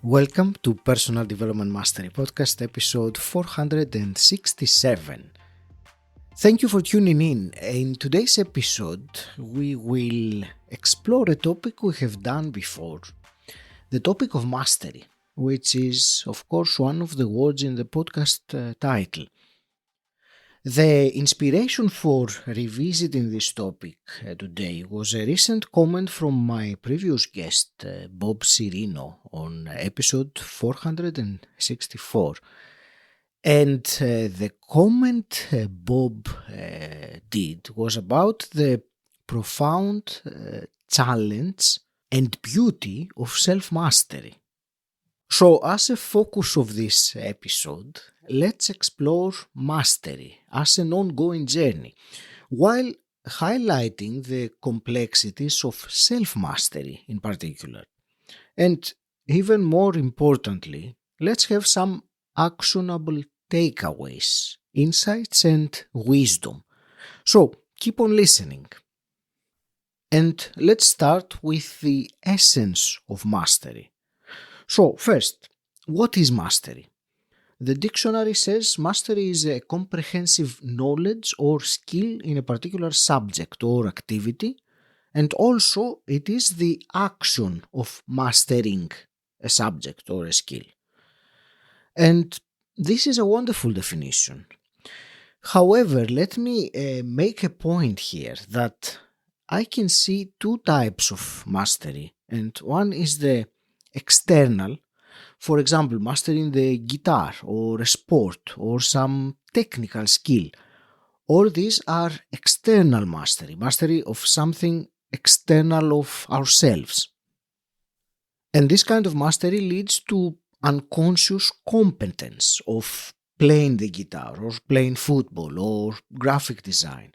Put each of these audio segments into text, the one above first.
Welcome to Personal Development Mastery Podcast, episode 467. Thank you for tuning in. In today's episode, we will explore a topic we have done before, the topic of mastery, which is, of course, one of the words in the podcast title. The inspiration for revisiting this topic today was a recent comment from my previous guest, Bob Cirino, on episode 464. And the comment Bob did was about the profound challenge and beauty of self-mastery. So, as a focus of this episode, let's explore mastery as an ongoing journey, while highlighting the complexities of self-mastery in particular. And even more importantly, let's have some actionable takeaways, insights, and wisdom. So, keep on listening. And let's start with the essence of mastery. So, first, what is mastery? The dictionary says mastery is a comprehensive knowledge or skill in a particular subject or activity, and also it is the action of mastering a subject or a skill. And this is a wonderful definition. However, let me make a point here that I can see two types of mastery, and one is the external, for example, mastering the guitar or a sport or some technical skill. All these are external mastery of something external of ourselves. And this kind of mastery leads to unconscious competence of playing the guitar or playing football or graphic design.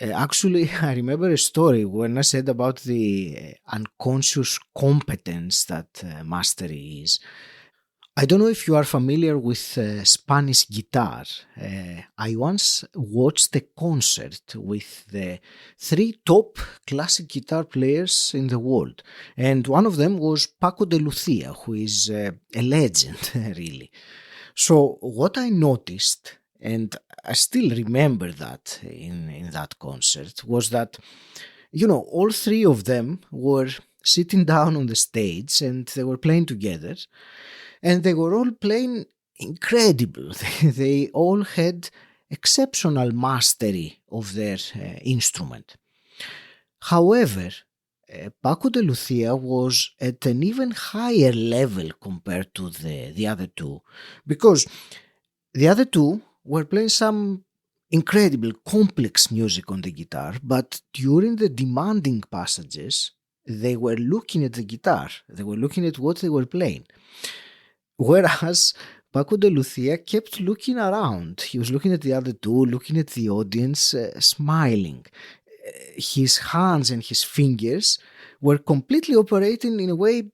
Actually, I remember a story when I said about the unconscious competence that mastery is. I don't know if you are familiar with Spanish guitar. I once watched a concert with the three top classic guitar players in the world. And one of them was Paco de Lucia, who is a legend, really. So what I noticed, and I still remember that in that concert, was that, all three of them were sitting down on the stage and they were playing together, and they were all playing incredible. They all had exceptional mastery of their instrument. However, Paco de Lucia was at an even higher level compared to the other two, because the other two were playing some incredible complex music on the guitar, but during the demanding passages, they were looking at the guitar, they were looking at what they were playing. Whereas Paco de Lucia kept looking around. He was looking at the other two, looking at the audience, smiling. His hands and his fingers were completely operating in a way,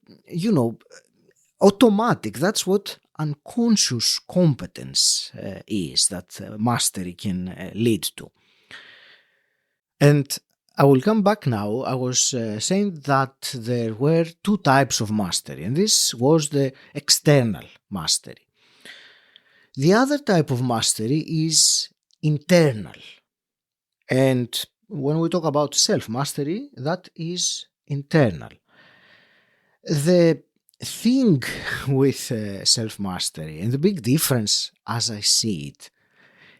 automatic. That's what unconscious competence is, that mastery can lead to. And I will come back now. I was saying that there were two types of mastery, and this was the external mastery. The other type of mastery is internal. And when we talk about self-mastery, that is internal. The thing with self-mastery, and the big difference as I see it,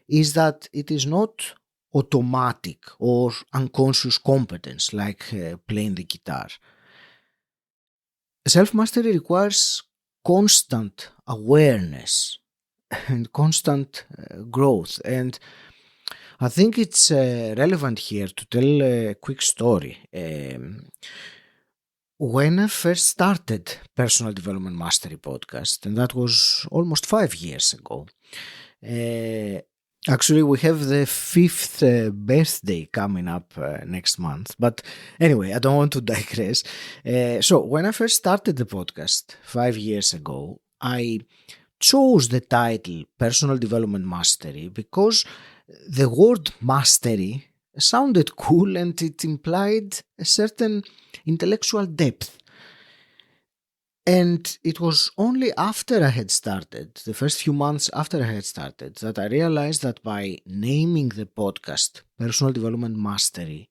is that it is not automatic or unconscious competence like playing the guitar. Self-mastery requires constant awareness and constant growth. And I think it's relevant here to tell a quick story. When I first started Personal Development Mastery Podcast, and that was almost 5 years ago, actually, we have the 5th birthday coming up next month. But anyway, I don't want to digress. So when I first started the podcast 5 years ago, I chose the title Personal Development Mastery because the word mastery sounded cool and it implied a certain intellectual depth. And it was only after I had started, the first few months after I had started, that I realized that by naming the podcast Personal Development Mastery,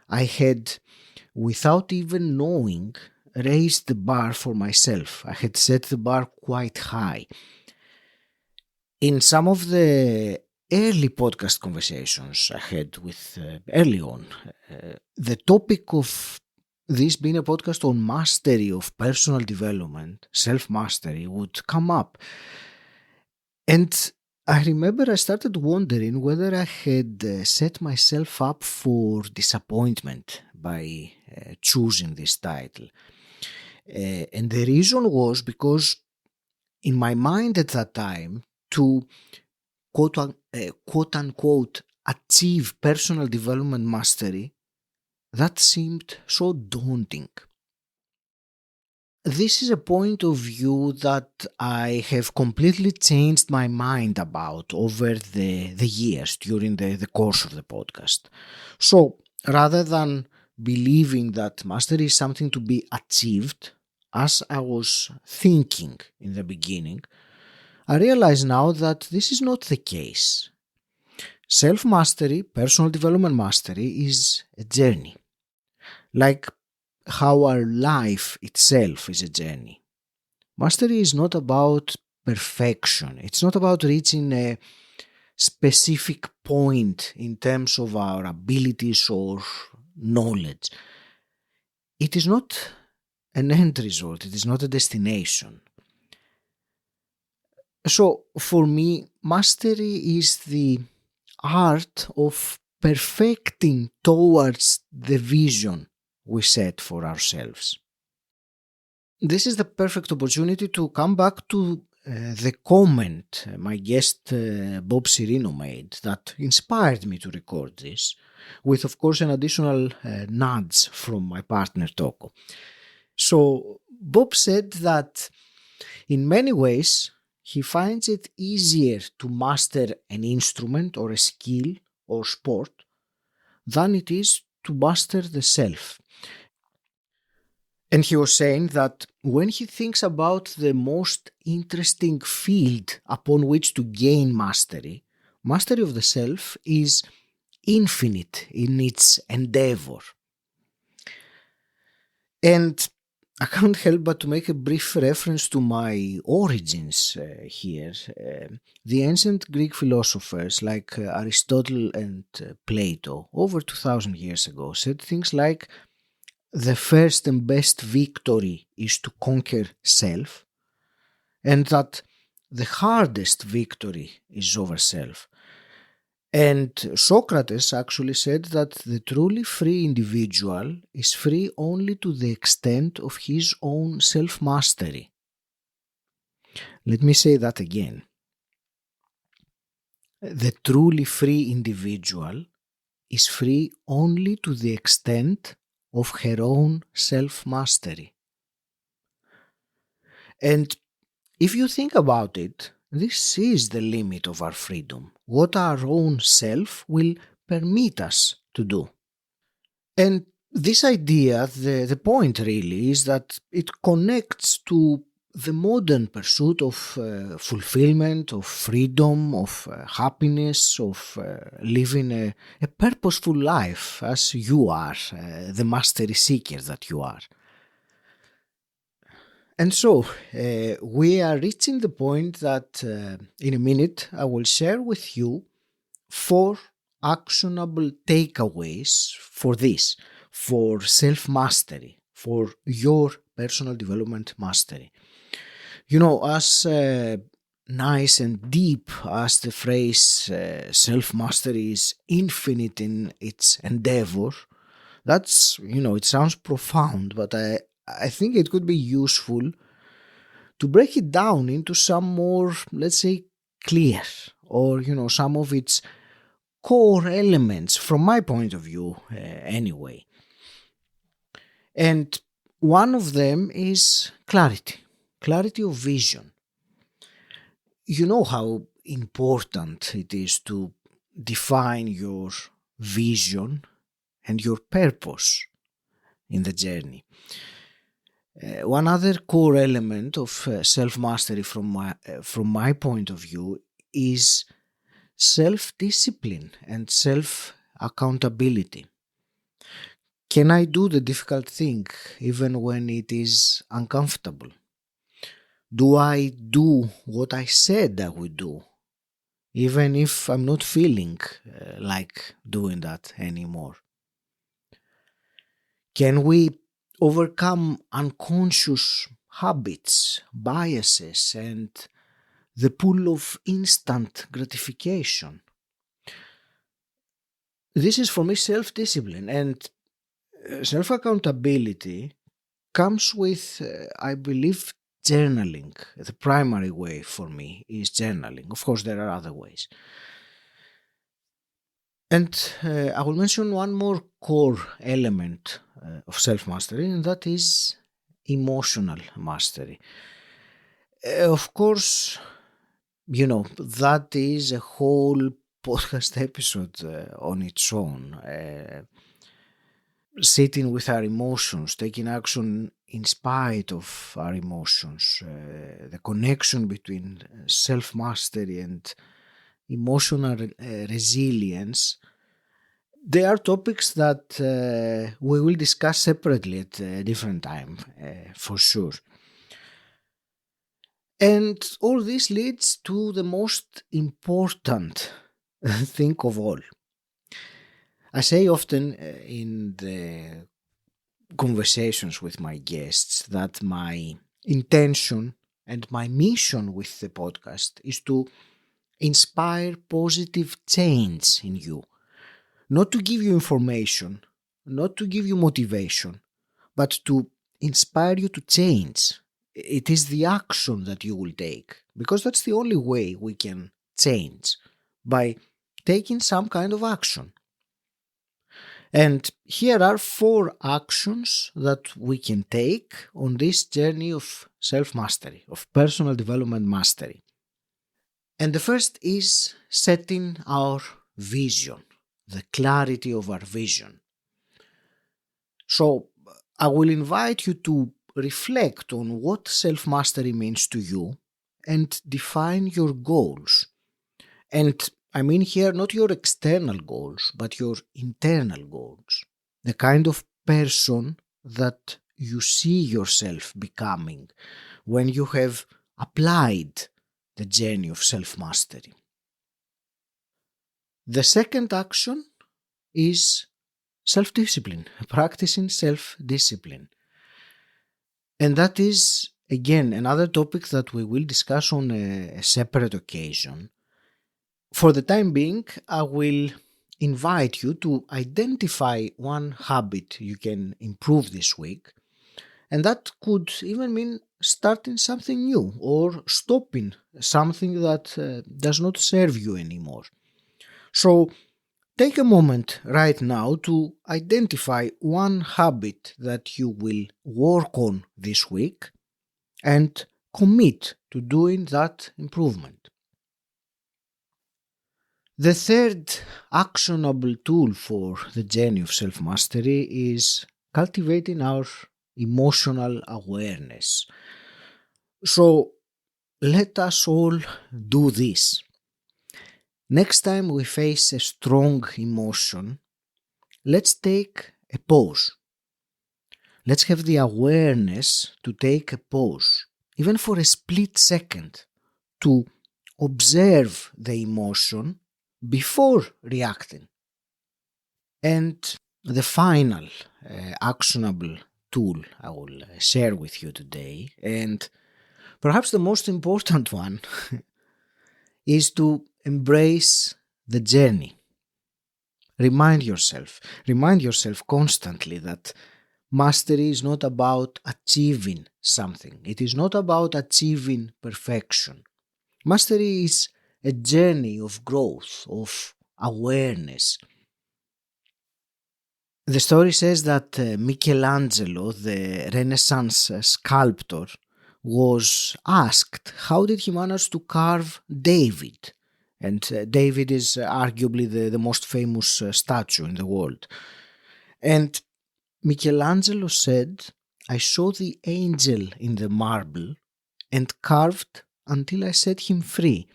I had, without even knowing, raised the bar for myself. I had set the bar quite high. In some of the early podcast conversations I had with early on, the topic of this being a podcast on mastery of personal development, self-mastery, would come up. And I remember I started wondering whether I had set myself up for disappointment by choosing this title. And the reason was because in my mind at that time, to quote unquote achieve personal development mastery, that seemed so daunting. This is a point of view that I have completely changed my mind about over the years during the course of the podcast. So rather than believing that mastery is something to be achieved, as I was thinking in the beginning, I realize now that this is not the case. Self-mastery, personal development mastery, is a journey. Like how our life itself is a journey. Mastery is not about perfection. It's not about reaching a specific point in terms of our abilities or knowledge. It is not an end result. It is not a destination. So for me, mastery is the art of perfecting towards the vision we set for ourselves. This is the perfect opportunity to come back to the comment my guest Bob Cirino made that inspired me to record this, with of course an additional nudge from my partner Toko. So Bob said that in many ways he finds it easier to master an instrument or a skill or sport than it is to master the self. And he was saying that when he thinks about the most interesting field upon which to gain mastery, mastery of the self is infinite in its endeavor. And I can't help but to make a brief reference to my origins here. The ancient Greek philosophers like Aristotle and Plato, over 2000 years ago, said things like, the first and best victory is to conquer self, and that the hardest victory is over self. And Socrates actually said that the truly free individual is free only to the extent of his own self-mastery. Let me say that again. The truly free individual is free only to the extent of her own self-mastery. And if you think about it, this is the limit of our freedom, what our own self will permit us to do. And this idea, the point really is that it connects to the modern pursuit of fulfillment, of freedom, of happiness, of living a purposeful life as you are, the mastery seeker that you are. And so we are reaching the point that in a minute I will share with you 4 actionable takeaways for this, for self-mastery, for your personal development mastery. You know, as nice and deep as the phrase self-mastery is infinite in its endeavor, that's, it sounds profound, but I think it could be useful to break it down into some more, let's say, clear, or, some of its core elements from my point of view anyway. And one of them is clarity of vision. You know how important it is to define your vision and your purpose in the journey. One other core element of self-mastery from my point of view is self-discipline and self-accountability. Can I do the difficult thing even when it is uncomfortable? Do I do what I said I would do, even if I'm not feeling like doing that anymore? Can we overcome unconscious habits, biases, and the pull of instant gratification? This is for me self-discipline, and self-accountability comes with, I believe, journaling. The primary way for me is journaling. Of course, there are other ways. And I will mention one more core element of self-mastery, and that is emotional mastery. Of course, that is a whole podcast episode on its own. Sitting with our emotions, taking action in spite of our emotions, the connection between self-mastery and emotional resilience, they are topics that we will discuss separately at a different time, for sure. And all this leads to the most important thing of all. I say often in the conversations with my guests that my intention and my mission with the podcast is to inspire positive change in you. Not to give you information, not to give you motivation, but to inspire you to change. It is the action that you will take, because that's the only way we can change, by taking some kind of action. And here are 4 actions that we can take on this journey of self-mastery, of personal development mastery. And the first is setting our vision, the clarity of our vision. So I will invite you to reflect on what self-mastery means to you and define your goals. And I mean here not your external goals, but your internal goals. The kind of person that you see yourself becoming when you have applied the journey of self-mastery. The second action is self-discipline, practicing self-discipline. And that is, again, another topic that we will discuss on a separate occasion. For the time being, I will invite you to identify one habit you can improve this week. And that could even mean starting something new or stopping something that does not serve you anymore. So take a moment right now to identify one habit that you will work on this week and commit to doing that improvement. The third actionable tool for the journey of self-mastery is cultivating our emotional awareness. So let us all do this. Next time we face a strong emotion, let's take a pause. Let's have the awareness to take a pause, even for a split second, to observe the emotion before reacting. And the final actionable tool I will share with you today, and perhaps the most important one, is to embrace the journey. Remind yourself constantly that mastery is not about achieving something. It is not about achieving perfection. Mastery is a journey of growth, of awareness. The story says that Michelangelo, the Renaissance sculptor, was asked how did he manage to carve David. And David is arguably the most famous statue in the world. And Michelangelo said, I saw the angel in the marble and carved until I set him free.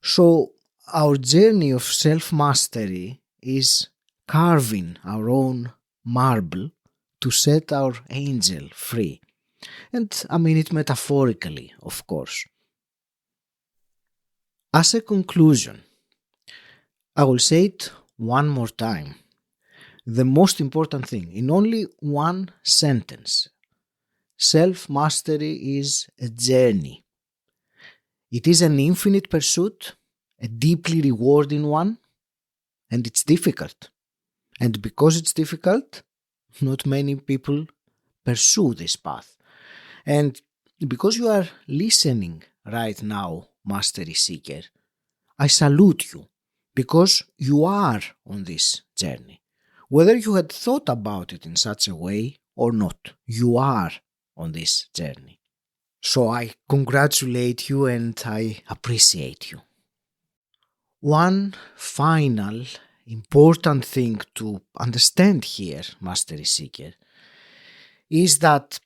So, our journey of self-mastery is carving our own marble to set our angel free. And I mean it metaphorically, of course. As a conclusion, I will say it one more time. The most important thing, in only one sentence, self-mastery is a journey. It is an infinite pursuit, a deeply rewarding one, and it's difficult. And because it's difficult, not many people pursue this path. And because you are listening right now, Mastery Seeker, I salute you because you are on this journey. Whether you had thought about it in such a way or not, you are on this journey. So I congratulate you and I appreciate you. One final important thing to understand here, Mastery Seeker, is that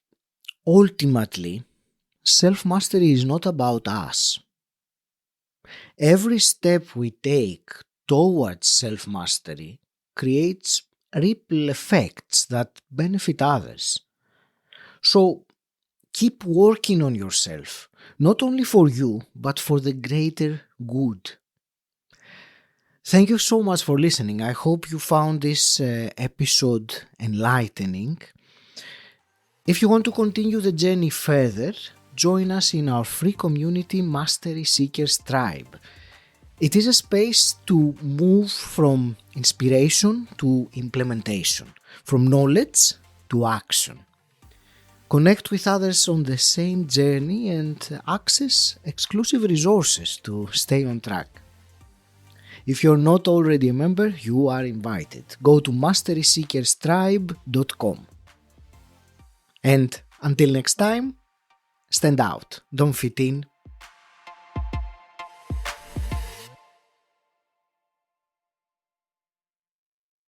ultimately self-mastery is not about us. Every step we take towards self-mastery creates ripple effects that benefit others. So keep working on yourself, not only for you, but for the greater good. Thank you so much for listening. I hope you found this episode enlightening. If you want to continue the journey further, join us in our free community Mastery Seekers Tribe. It is a space to move from inspiration to implementation, from knowledge to action. Connect with others on the same journey and access exclusive resources to stay on track. If you're not already a member, you are invited. Go to masteryseekerstribe.com. And until next time, stand out, don't fit in,